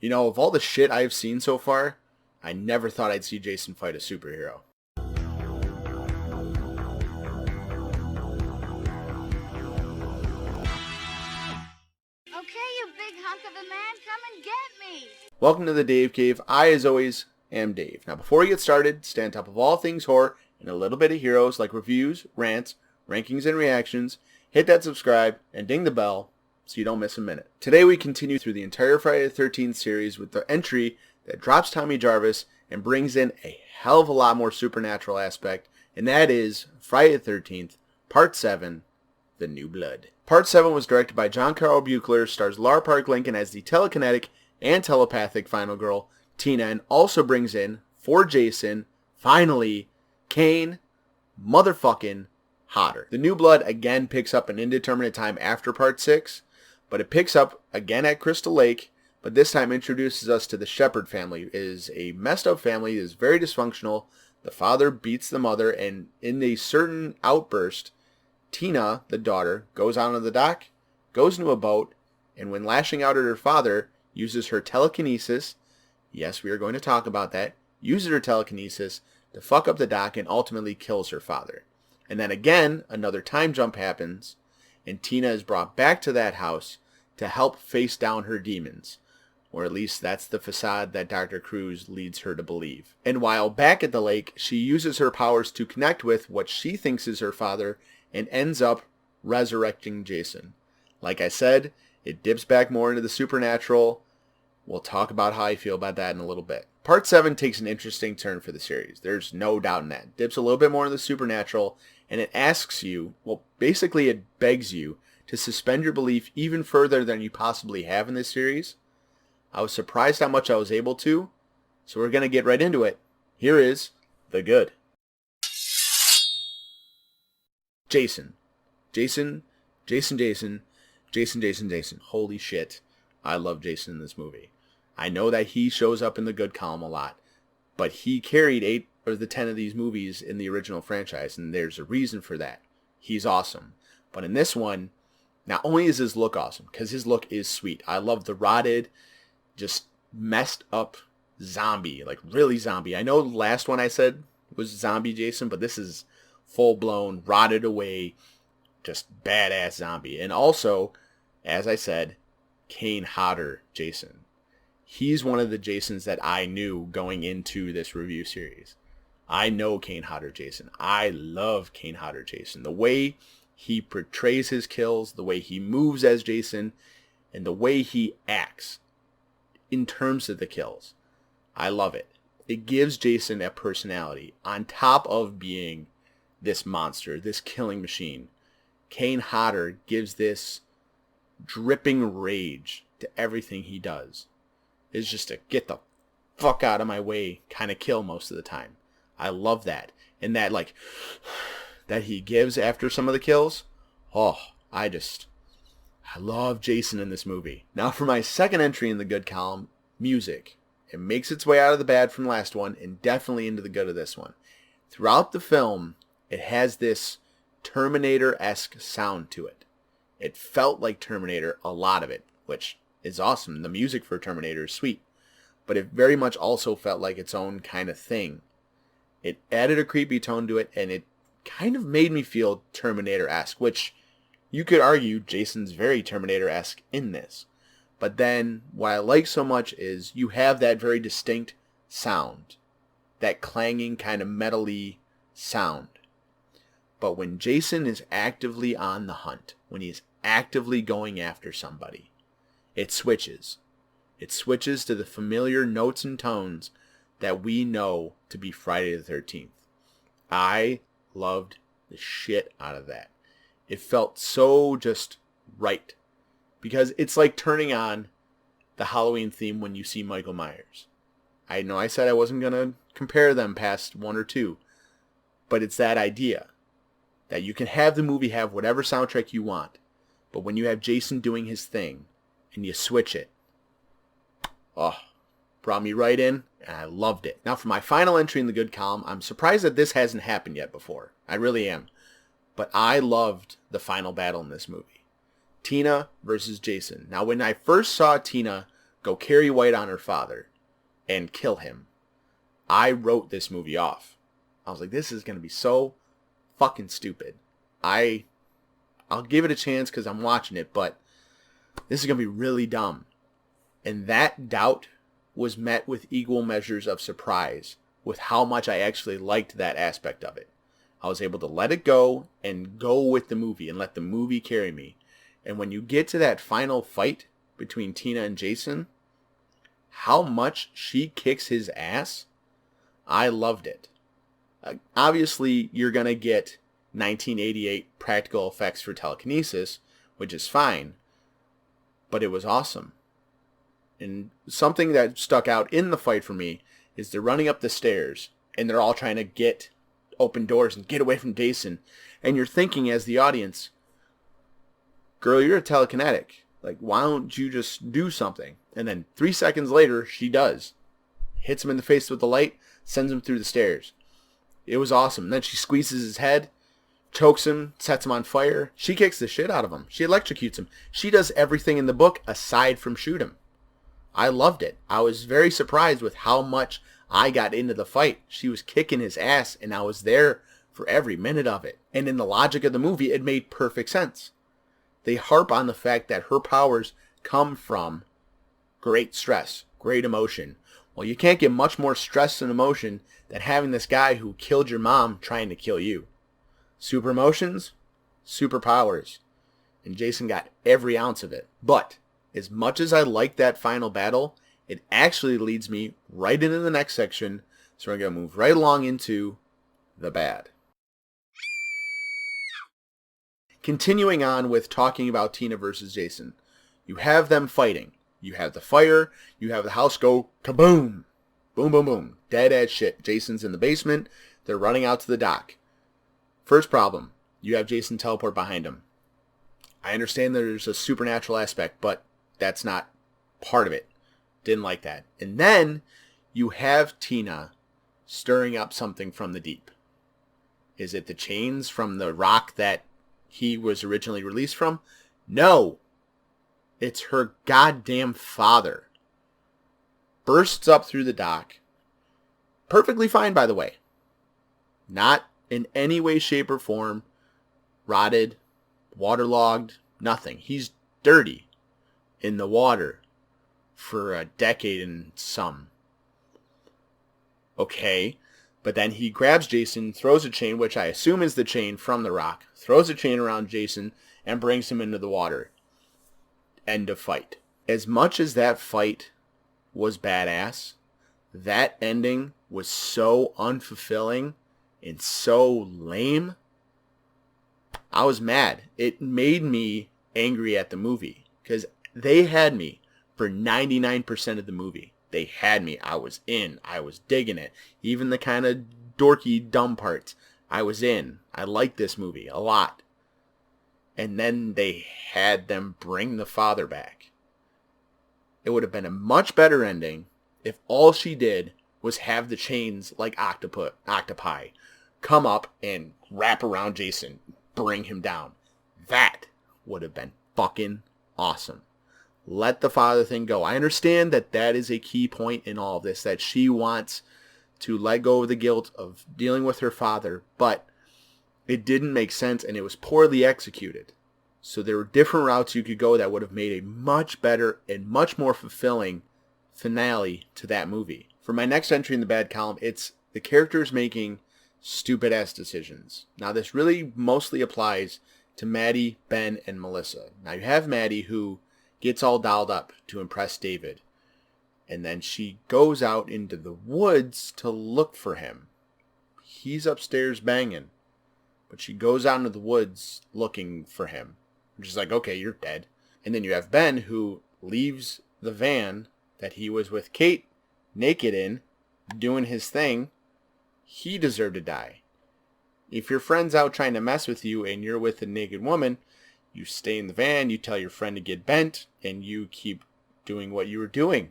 You know, of all the shit I've seen so far, I never thought I'd see Jason fight a superhero. Okay, you big hunk of a man, come and get me! Welcome to the Dave Cave. I, as always, am Dave. Now, before we get started, stay on top of all things horror and a little bit of heroes like reviews, rants, rankings, and reactions. Hit that subscribe and ding the bell so you don't miss a minute. Today we continue through the entire Friday the 13th series with the entry that drops Tommy Jarvis and brings in a hell of a lot more supernatural aspect, and that is Friday the 13th, Part 7, The New Blood. Part 7 was directed by John Carl Buechler, stars Lara Park Lincoln as the telekinetic and telepathic final girl, Tina, and also brings in, for Jason, finally, Kane motherfucking Hodder. The New Blood again picks up an indeterminate time after Part 6, but it picks up again at Crystal Lake, but this time introduces us to the Shepherd family. It is a messed up family, it is very dysfunctional. The father beats the mother, and in a certain outburst, Tina, the daughter, goes out on the dock, goes into a boat, and when lashing out at her father, uses her telekinesis, yes, we are going to talk about that, uses her telekinesis to fuck up the dock and ultimately kills her father. And then again, another time jump happens, and Tina is brought back to that house to help face down her demons. Or at least that's the facade that Dr. Cruz leads her to believe. And while back at the lake, she uses her powers to connect with what she thinks is her father and ends up resurrecting Jason. Like I said, it dips back more into the supernatural. We'll talk about how I feel about that in a little bit. Part 7 takes an interesting turn for the series. There's no doubt in that. It dips a little bit more into the supernatural, and it asks you, well, basically it begs you to suspend your belief even further than you possibly have in this series. I was surprised how much I was able to, so we're going to get right into it. Here is The Good. Jason. Holy shit. I love Jason in this movie. I know that he shows up in the good column a lot, but he carried 8 or the 10 of these movies in the original franchise, and there's a reason for that. He's awesome. But in this one, not only is his look awesome, because his look is sweet. I love the rotted, just messed up zombie, like really zombie. I know the last one I said was zombie Jason, but this is full-blown, rotted away, just badass zombie. And also, as I said, Kane Hodder Jason. He's one of the Jasons that I knew going into this review series. I know Kane Hodder Jason. I love Kane Hodder Jason. The way he portrays his kills, the way he moves as Jason, and the way he acts in terms of the kills. I love it. It gives Jason a personality on top of being this monster, this killing machine. Kane Hodder gives this dripping rage to everything he does. It's just a get the fuck out of my way kind of kill most of the time. I love that. And that that he gives after some of the kills. Oh, I love Jason in this movie. Now for my second entry in the good column, music. It makes its way out of the bad from last one and definitely into the good of this one. Throughout the film, it has this Terminator-esque sound to it. It felt like Terminator, a lot of it, which is awesome. The music for Terminator is sweet. But it very much also felt like its own kind of thing. It added a creepy tone to it, and it kind of made me feel Terminator-esque, which you could argue Jason's very Terminator-esque in this. But then, what I like so much is you have that very distinct sound. That clanging kind of metal-y sound. But when Jason is actively on the hunt, when he's actively going after somebody, it switches. It switches to the familiar notes and tones that we know to be Friday the 13th. I loved the shit out of that. It felt so just right. Because it's like turning on the Halloween theme when you see Michael Myers. I know I said I wasn't going to compare them past 1 or 2. But it's that idea. That you can have the movie have whatever soundtrack you want. But when you have Jason doing his thing, and you switch it, oh, brought me right in, and I loved it. Now for my final entry in the good column, I'm surprised that this hasn't happened yet before. I really am. But I loved the final battle in this movie. Tina versus Jason. Now when I first saw Tina go Carrie White on her father and kill him. I wrote this movie off. I was like, this is going to be so fucking stupid. I'll give it a chance because I'm watching it, but this is going to be really dumb. And that doubt was met with equal measures of surprise with how much I actually liked that aspect of it. I was able to let it go and go with the movie and let the movie carry me. And when you get to that final fight between Tina and Jason, how much she kicks his ass, I loved it. Obviously, you're going to get 1988 practical effects for telekinesis, which is fine, but it was awesome. And something that stuck out in the fight for me is they're running up the stairs, and they're all trying to get open doors and get away from Jason. And you're thinking as the audience, girl, you're a telekinetic. Like, why don't you just do something? And then 3 seconds later, she does. Hits him in the face with the light, sends him through the stairs. It was awesome. And then she squeezes his head, chokes him, sets him on fire. She kicks the shit out of him. She electrocutes him. She does everything in the book aside from shoot him. I loved it. I was very surprised with how much I got into the fight. She was kicking his ass, and I was there for every minute of it. And in the logic of the movie, it made perfect sense. They harp on the fact that her powers come from great stress, great emotion. Well, you can't get much more stress and emotion than having this guy who killed your mom trying to kill you. Super emotions, super powers. And Jason got every ounce of it. But as much as I like that final battle, it actually leads me right into the next section. So we're going to move right along into the bad. Continuing on with talking about Tina versus Jason. You have them fighting. You have the fire. You have the house go kaboom. Boom, boom, boom. Dead as shit. Jason's in the basement. They're running out to the dock. First problem. You have Jason teleport behind him. I understand there's a supernatural aspect, but that's not part of it. Didn't like that. And then you have Tina stirring up something from the deep. Is it the chains from the rock that he was originally released from? No. It's her goddamn father. Bursts up through the dock. Perfectly fine, by the way. Not in any way, shape, or form rotted, waterlogged, nothing. He's dirty in the water for a decade and some. Okay. But then he grabs Jason, throws a chain, which I assume is the chain from the rock, throws a chain around Jason, and brings him into the water. End of fight. As much as that fight was badass, that ending was so unfulfilling and so lame. I was mad. It made me angry at the movie because they had me for 99% of the movie. They had me. I was in. I was digging it. Even the kind of dorky, dumb parts, I was in. I liked this movie a lot. And then they had them bring the father back. It would have been a much better ending if all she did was have the chains like octopi come up and wrap around Jason, bring him down. That would have been fucking awesome. Let the father thing go. I understand that that is a key point in all of this, that she wants to let go of the guilt of dealing with her father, but it didn't make sense and it was poorly executed. So there were different routes you could go that would have made a much better and much more fulfilling finale to that movie. For my next entry in the bad column, it's the characters making stupid ass decisions. Now this really mostly applies to Maddie, Ben, and Melissa. Now you have Maddie who gets all dialed up to impress David. And then she goes out into the woods to look for him. He's upstairs banging. But she goes out into the woods looking for him. And she's like, okay, you're dead. And then you have Ben who leaves the van that he was with Kate naked in, doing his thing. He deserved to die. If your friend's out trying to mess with you and you're with a naked woman, you stay in the van, you tell your friend to get bent, and you keep doing what you were doing.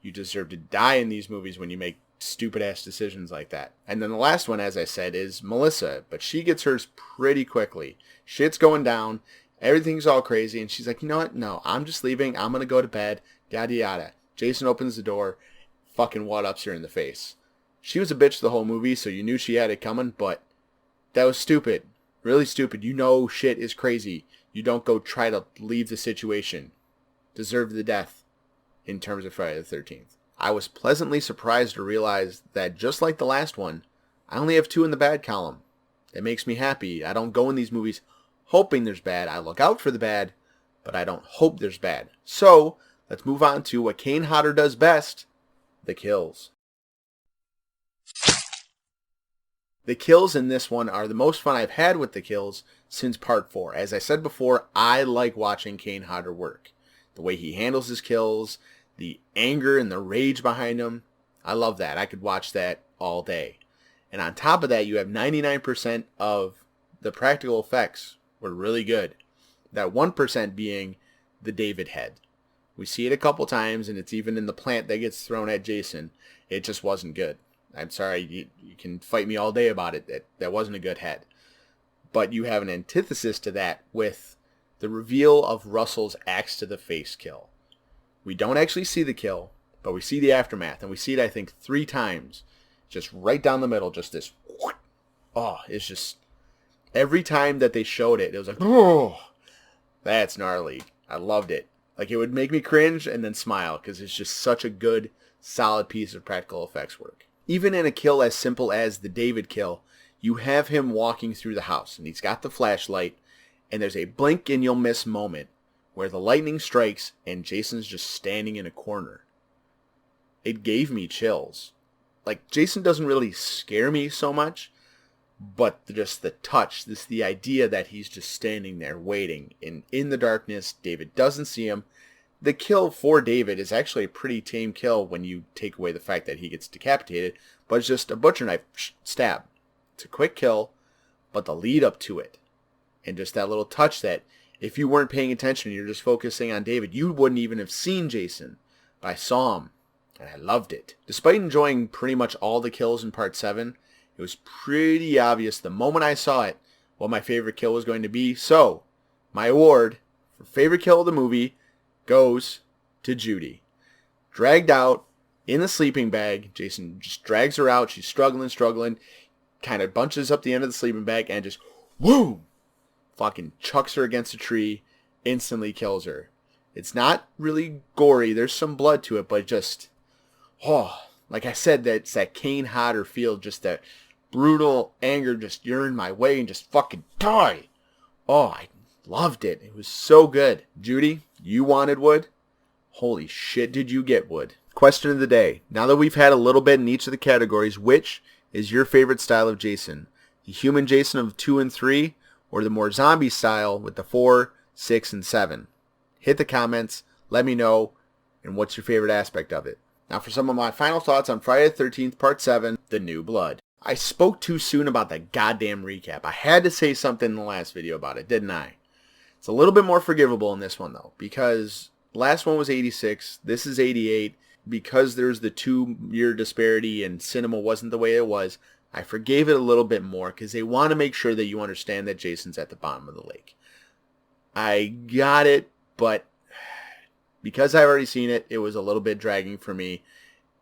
You deserve to die in these movies when you make stupid-ass decisions like that. And then the last one, as I said, is Melissa. But she gets hers pretty quickly. Shit's going down. Everything's all crazy. And she's like, you know what? No, I'm just leaving. I'm going to go to bed. Yada yada. Jason opens the door, fucking one-ups her in the face. She was a bitch the whole movie, so you knew she had it coming, but that was stupid. Really stupid. You know shit is crazy. You don't go try to leave the situation. Deserve the death in terms of Friday the 13th. I was pleasantly surprised to realize that just like the last one, I only have 2 in the bad column. That makes me happy. I don't go in these movies hoping there's bad. I look out for the bad, but I don't hope there's bad. So, let's move on to what Kane Hodder does best, the kills. The kills in this one are the most fun I've had with the kills since part 4. As I said before, I like watching Kane Hodder work. The way he handles his kills, the anger and the rage behind him. I love that. I could watch that all day. And on top of that, you have 99% of the practical effects were really good. That 1% being the David head. We see it a couple times, and it's even in the plant that gets thrown at Jason. It just wasn't good. I'm sorry, you can fight me all day about it. That wasn't a good head. But you have an antithesis to that with the reveal of Russell's axe to the face kill. We don't actually see the kill, but we see the aftermath, and we see it, I think, 3 times. Just right down the middle, just this. Oh, it's just, every time that they showed it, it was like, oh, that's gnarly. I loved it. Like, it would make me cringe and then smile, because it's just such a good, solid piece of practical effects work. Even in a kill as simple as the David kill, you have him walking through the house, and he's got the flashlight, and there's a blink and you'll miss moment where the lightning strikes and Jason's just standing in a corner. It gave me chills. Like, Jason doesn't really scare me so much, but just the touch, the idea that he's just standing there waiting, and in the darkness, David doesn't see him. The kill for David is actually a pretty tame kill when you take away the fact that he gets decapitated, but it's just a butcher knife stab. It's a quick kill, but the lead up to it, and just that little touch that if you weren't paying attention, you're just focusing on David, you wouldn't even have seen Jason. But I saw him, and I loved it. Despite enjoying pretty much all the kills in part 7, it was pretty obvious the moment I saw it what my favorite kill was going to be. So, my award for favorite kill of the movie goes to Judy. Dragged out in the sleeping bag. Jason just drags her out. She's struggling. Kind of bunches up the end of the sleeping bag and just, whoom! Fucking chucks her against a tree. Instantly kills her. It's not really gory. There's some blood to it, but just, oh, like I said, that's that Kane Hodder feel. Just that brutal anger. Just, you're in my way and just fucking die. Oh, I loved it. It was so good. Judy, you wanted wood? Holy shit, did you get wood? Question of the day. Now that we've had a little bit in each of the categories, which is your favorite style of Jason? The human Jason of 2 and 3, or the more zombie style with the 4, 6, and 7? Hit the comments. Let me know. And what's your favorite aspect of it? Now for some of my final thoughts on Friday the 13th, Part 7, The New Blood. I spoke too soon about the goddamn recap. I had to say something in the last video about it, didn't I? It's a little bit more forgivable in this one, though, because last one was 86, this is 88. Because there's the 2-year disparity and cinema wasn't the way it was, I forgave it a little bit more because they want to make sure that you understand that Jason's at the bottom of the lake. I got it, but because I've already seen it, it was a little bit dragging for me,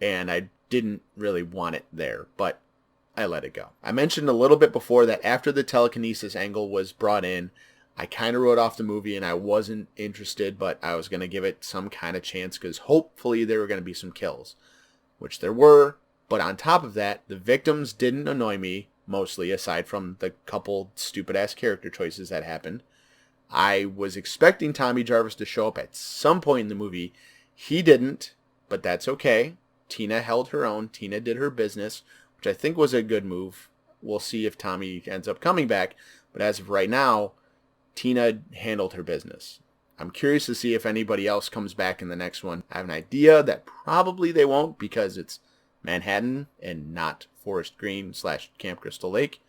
and I didn't really want it there, but I let it go. I mentioned a little bit before that after the telekinesis angle was brought in, I kind of wrote off the movie and I wasn't interested, but I was going to give it some kind of chance because hopefully there were going to be some kills, which there were. But on top of that, the victims didn't annoy me, mostly, aside from the couple stupid-ass character choices that happened. I was expecting Tommy Jarvis to show up at some point in the movie. He didn't, but that's okay. Tina held her own. Tina did her business, which I think was a good move. We'll see if Tommy ends up coming back, but as of right now, Tina handled her business. I'm curious to see if anybody else comes back in the next one. I have an idea that probably they won't because it's Manhattan and not Forest Green / Camp Crystal Lake.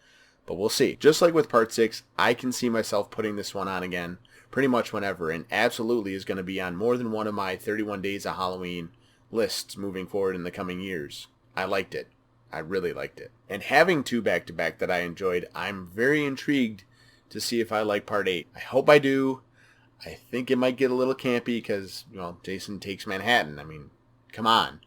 But we'll see. Just like with Part 6, I can see myself putting this one on again pretty much whenever, and absolutely is going to be on more than one of my 31 Days of Halloween lists moving forward in the coming years. I liked it. I really liked it. And having 2 back-to-back that I enjoyed, I'm very intrigued to see if I like Part 8. I hope I do. I think it might get a little campy because, Jason Takes Manhattan. I mean, come on.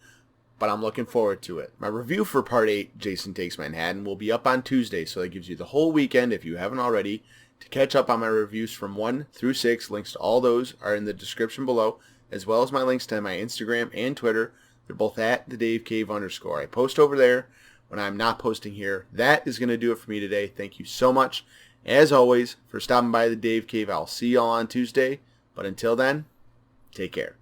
But I'm looking forward to it. My review for Part 8, Jason Takes Manhattan, will be up on Tuesday, so that gives you the whole weekend, if you haven't already, to catch up on my reviews from 1 through 6. Links to all those are in the description below, as well as my links to my Instagram and Twitter. They're both at @TheDaveCave_. I post over there when I'm not posting here. That is going to do it for me today. Thank you so much, as always, for stopping by the Dave Cave. I'll see y'all on Tuesday. But until then, take care.